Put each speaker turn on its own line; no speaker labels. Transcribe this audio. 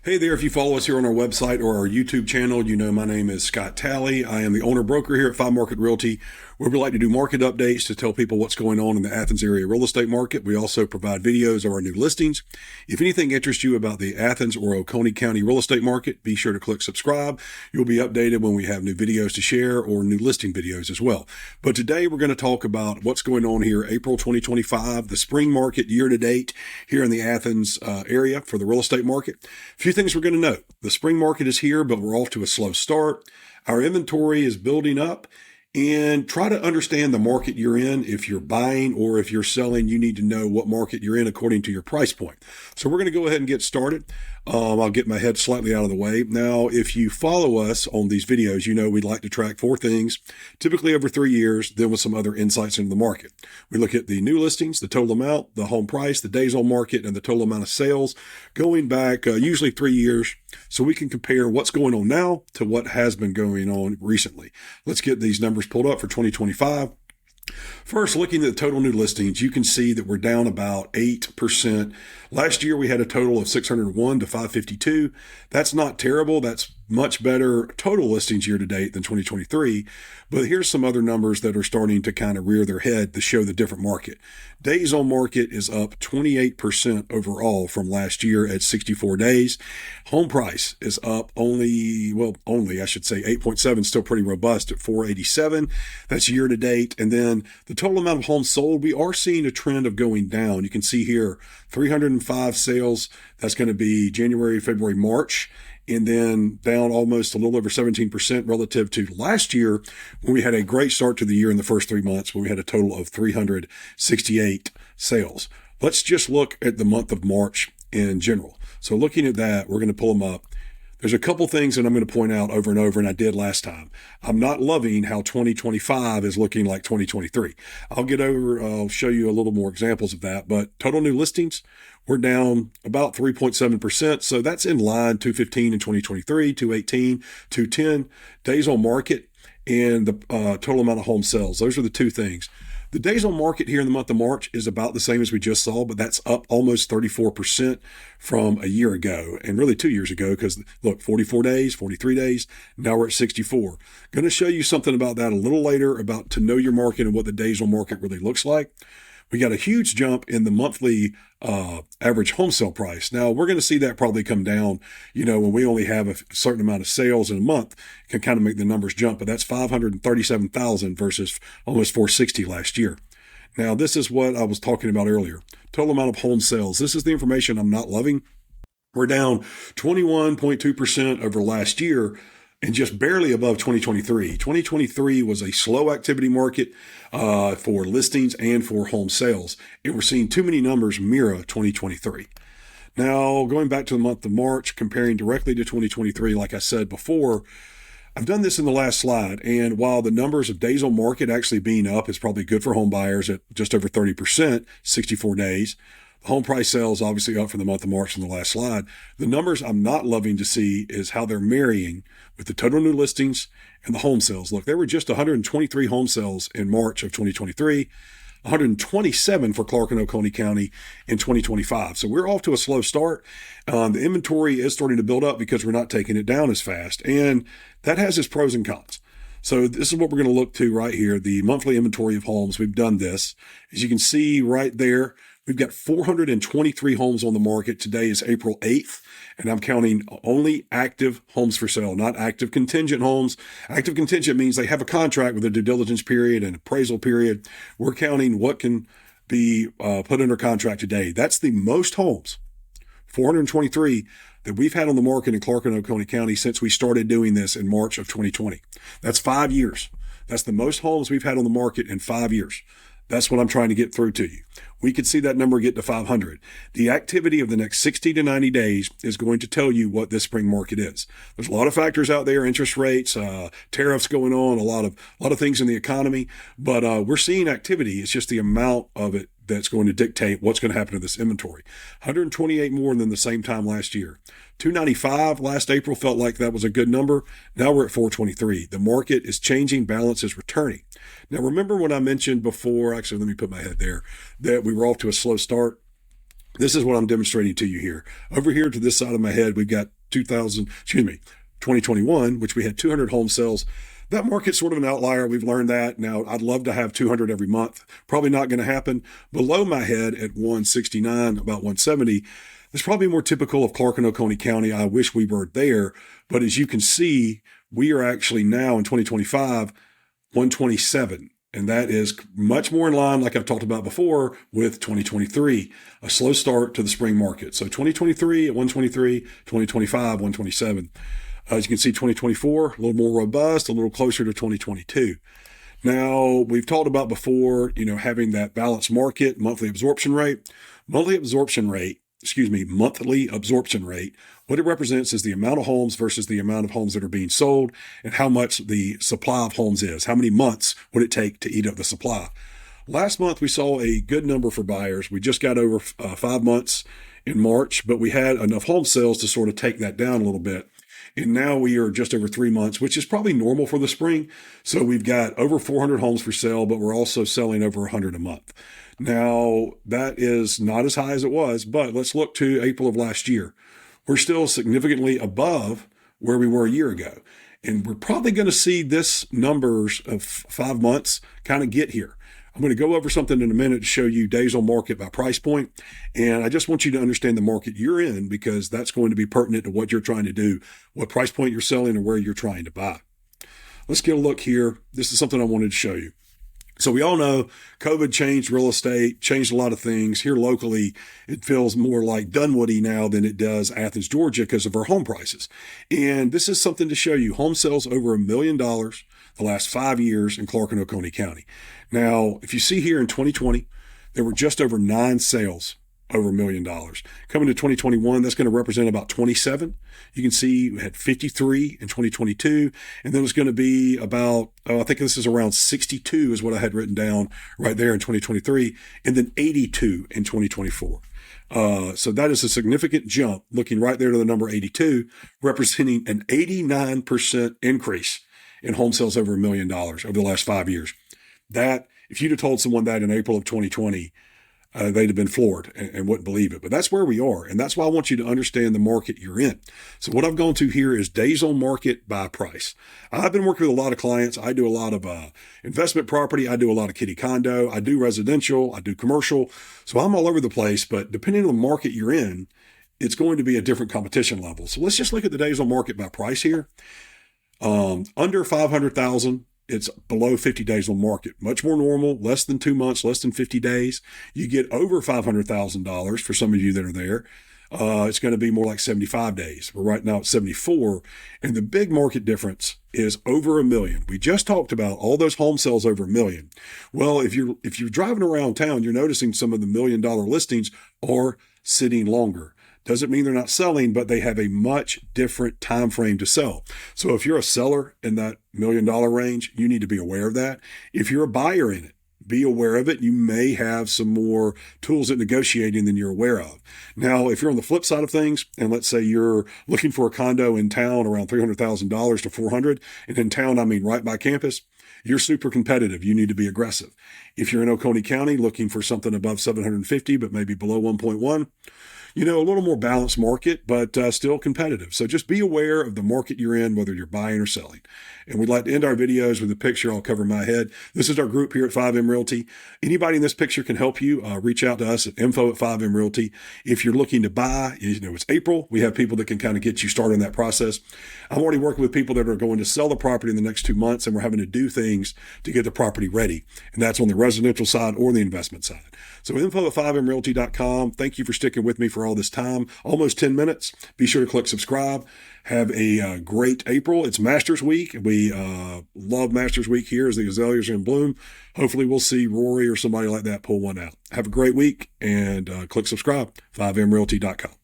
Hey there, if you follow us here on our website or our YouTube channel, you know my name is Scott Talley. I am the owner-broker here at 5Market Realty, where we like to do market updates to tell people what's going on in the Athens area real estate market. We also provide videos of our new listings. If anything interests you about the Athens or Oconee County real estate market, be sure to click subscribe. You'll be updated when we have new videos to share or new listing videos as well. But today we're going to talk about what's going on here April 2025, the spring market year to date here in the Athens area for the real estate market. A few things we're going to note. The spring market is here, but we're off to a slow start. Our inventory is building up. And try to understand the market you're in. If you're buying or if you're selling, you need to know what market you're in according to your price point. So we're going to go ahead and get started. I'll get my head slightly out of the way. Now, if you follow us on these videos, you know we'd like to track four things, typically over 3 years, then with some other insights into the market. We look at the new listings, the total amount, the home price, the days on market, and the total amount of sales going back usually 3 years, so we can compare what's going on now to what has been going on recently. Let's get these numbers pulled up for 2025. First, looking at the total new listings, you can see that we're down about 8%. Last year, we had a total of 601 to 552. That's not terrible. That's much better total listings year to date than 2023. But here's some other numbers that are starting to kind of rear their head to show the different market. Days on market is up 28% overall from last year at 64 days. Home price is up only 8.7, still pretty robust at 487. That's year to date. And then the total amount of homes sold, we are seeing a trend of going down. You can see here 305 sales. That's going to be January, February, March. And then down almost a little over 17% relative to last year when we had a great start to the year in the first 3 months when we had a total of 368 sales. Let's just look at the month of March in general. So looking at that, we're going to pull them up. There's a couple things that I'm going to point out over and over, and I did last time. I'm not loving how 2025 is looking like 2023. I'll show you a little more examples of that, but total new listings, we're down about 3.7%. So that's in line, 215 in 2023, 218, 210. Days on market and the total amount of home sales. Those are the two things. The days on market here in the month of March is about the same as we just saw, but that's up almost 34% from a year ago and really 2 years ago because, look, 44 days, 43 days, now we're at 64. Going to show you something about that a little later about to know your market and what the days on market really looks like. We got a huge jump in the monthly average home sale price. Now, we're going to see that probably come down, when we only have a certain amount of sales in a month, it can kind of make the numbers jump, but that's 537,000 versus almost 460 last year. Now, this is what I was talking about earlier. Total amount of home sales. This is the information I'm not loving. We're down 21.2% over last year, and just barely above 2023. 2023 was a slow activity market for listings and for home sales. And we're seeing too many numbers mirror 2023. Now, going back to the month of March, comparing directly to 2023, like I said before, I've done this in the last slide. And while the numbers of days on market actually being up is probably good for home buyers at just over 30%, 64 days, home price sales obviously up for the month of March in the last slide. The numbers I'm not loving to see is how they're marrying with the total new listings and the home sales. Look, there were just 123 home sales in March of 2023, 127 for Clark and Oconee County in 2025. So we're off to a slow start. The inventory is starting to build up because we're not taking it down as fast. And that has its pros and cons. So this is what we're going to look to right here, the monthly inventory of homes. We've done this. As you can see right there, we've got 423 homes on the market. Today is April 8th, and I'm counting only active homes for sale, not active contingent homes. Active contingent means they have a contract with a due diligence period and appraisal period. We're counting what can be put under contract today. That's the most homes, 423, that we've had on the market in Clark and Oconee County since we started doing this in March of 2020. That's 5 years. That's the most homes we've had on the market in 5 years. That's what I'm trying to get through to you. We could see that number get to 500. The activity of the next 60 to 90 days is going to tell you what this spring market is. There's a lot of factors out there, interest rates, tariffs going on, a lot of things in the economy, but we're seeing activity. It's just the amount of it that's going to dictate what's going to happen to this inventory. 128 more than the same time last year. 295 last April felt like that was a good number. Now we're at 423. The market is changing. Balance is returning. Now, remember when I mentioned before, actually, let me put my head there, that we were off to a slow start. This is what I'm demonstrating to you here. Over here to this side of my head, we've got 2021, which we had 200 home sales. That market's sort of an outlier. We've learned that. Now, I'd love to have 200 every month. Probably not going to happen. Below my head at 169, about 170, it's probably more typical of Clark and Oconee County. I wish we were there. But as you can see, we are actually now in 2025, 127. And that is much more in line, like I've talked about before, with 2023, a slow start to the spring market. So 2023 at 123, 2025, 127. As you can see, 2024, a little more robust, a little closer to 2022. Now, we've talked about before, having that balanced market, monthly absorption rate. Monthly absorption rate, what it represents is the amount of homes versus the amount of homes that are being sold and how much the supply of homes is. How many months would it take to eat up the supply? Last month, we saw a good number for buyers. We just got over 5 months in March, but we had enough home sales to sort of take that down a little bit. And now we are just over 3 months, which is probably normal for the spring. So we've got over 400 homes for sale, but we're also selling over 100 a month. Now, that is not as high as it was, but let's look to April of last year. We're still significantly above where we were a year ago. And we're probably going to see this numbers of 5 months kind of get here. I'm going to go over something in a minute to show you days on market by price point. And I just want you to understand the market you're in, because that's going to be pertinent to what you're trying to do, what price point you're selling, and where you're trying to buy. Let's get a look here. This is something I wanted to show you. So we all know COVID changed real estate, changed a lot of things. Here locally, it feels more like Dunwoody now than it does Athens, Georgia, because of our home prices. And this is something to show you. Home sales over $1 million the last 5 years in Clark and Oconee County. Now, if you see here in 2020, there were just over 9 sales over $1 million. Coming to 2021, that's going to represent about 27. You can see we had 53 in 2022, and then it's going to be about, I think this is around 62 is what I had written down right there in 2023, and then 82 in 2024. So that is a significant jump, looking right there to the number 82, representing an 89% increase in home sales over $1 million over the last 5 years. That, if you'd have told someone that in April of 2020, they'd have been floored and wouldn't believe it. But that's where we are. And that's why I want you to understand the market you're in. So what I've gone to here is days on market by price. I've been working with a lot of clients. I do a lot of investment property. I do a lot of kitty condo. I do residential. I do commercial. So I'm all over the place. But depending on the market you're in, it's going to be a different competition level. So let's just look at the days on market by price here. Under 500,000. It's below 50 days on market, much more normal, less than 2 months, less than 50 days. You get over $500,000 for some of you that are there. It's going to be more like 75 days. We're right now at 74. And the big market difference is over $1 million. We just talked about all those home sales over $1 million. Well, if you're driving around town, you're noticing some of the $1 million listings are sitting longer. Doesn't mean they're not selling, but they have a much different time frame to sell. So if you're a seller in that $1 million range, you need to be aware of that. If you're a buyer in it, be aware of it. You may have some more tools at negotiating than you're aware of. Now, if you're on the flip side of things, and let's say you're looking for a condo in town around $300,000 to $400,000, and in town, I mean right by campus, you're super competitive. You need to be aggressive. If you're in Oconee County looking for something above 750, but maybe below 1.1, a little more balanced market, but still competitive. So just be aware of the market you're in, whether you're buying or selling. And we'd like to end our videos with a picture. I'll cover my head. This is our group here at 5M Realty. Anybody in this picture can help you. Reach out to us at info@5M Realty. If you're looking to buy, it's April. We have people that can kind of get you started in that process. I'm already working with people that are going to sell the property in the next 2 months, and we're having to do things to get the property ready. And that's on the residential side or the investment side. So info@5mrealty.com. Thank you for sticking with me for all this time, almost 10 minutes. Be sure to click subscribe. Have a great April. It's Masters Week. We love Masters Week here as the azaleas are in bloom. Hopefully we'll see Rory or somebody like that pull one out. Have a great week and click subscribe, 5mrealty.com.